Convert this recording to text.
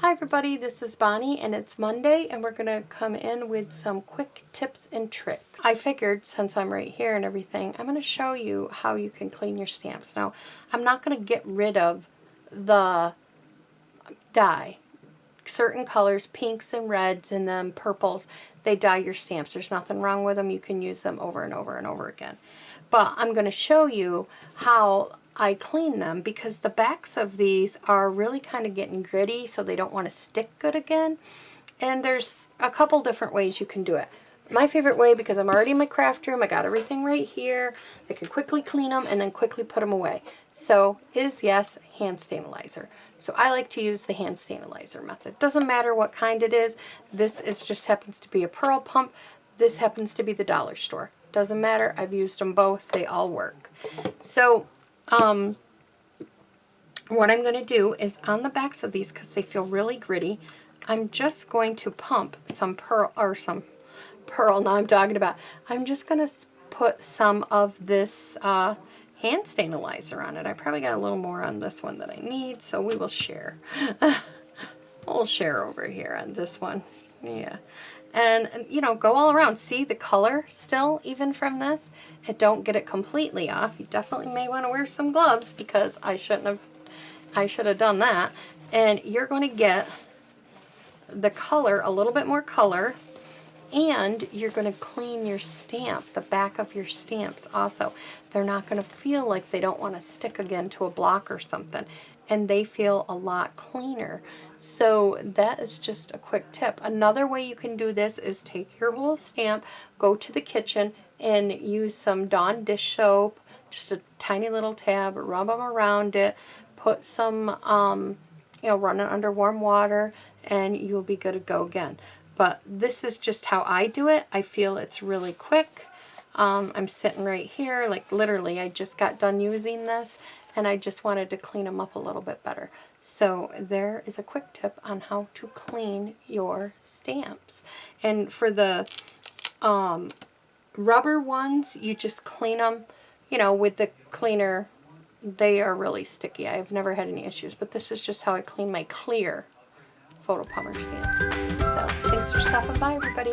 Hi everybody, this is Bonnie and it's Monday and we're going to come in with some quick tips and tricks. I figured since I'm right here and everything, I'm going to show you how you can clean your stamps. Now, I'm not going to get rid of the dye. Certain colors, pinks and reds and then purples, they dye your stamps. There's nothing wrong with them. You can use them over and over and over again. But I'm going to show you how I clean them because the backs of these are really kind of getting gritty, so they don't want to stick good again. And there's a couple different ways you can do it. My favorite way, because I'm already in my craft room, I got everything right here, I can quickly clean them and then quickly put them away. So is, yes, hand sterilizer. So I like to use the hand sterilizer method. Doesn't matter what kind it is. This is just happens to be a Pearl Pump. This happens to be the dollar store. Doesn't matter. I've used them both. They all work. So what I'm going to do is on the backs of these, because they feel really gritty, I'm just going to pump some pearl, now I'm talking about. I'm just going to put some of this hand sterilizer on it. I probably got a little more on this one than I need, so we will share. We'll share over here on this one. Yeah. And, you know, go all around. See the color still, even from this? And don't get it completely off. You definitely may want to wear some gloves because I should have done that. And you're going to get the color, a little bit more color, and you're going to clean your stamp, the back of your stamps also. They're not going to feel like they don't want to stick again to a block or something, and they feel a lot cleaner. So that is just a quick tip. Another way you can do this is take your whole stamp, go to the kitchen, and use some Dawn dish soap, just a tiny little tab, rub them around it, put some, run it under warm water, and you'll be good to go again. But this is just how I do it. I feel it's really quick. I'm sitting right here, like literally I just got done using this and I just wanted to clean them up a little bit better. So there is a quick tip on how to clean your stamps. And for the rubber ones, you just clean them, with the cleaner. They are really sticky. I've never had any issues, but this is just how I clean my clear photo Palmer stamps. So thanks for stopping by, everybody.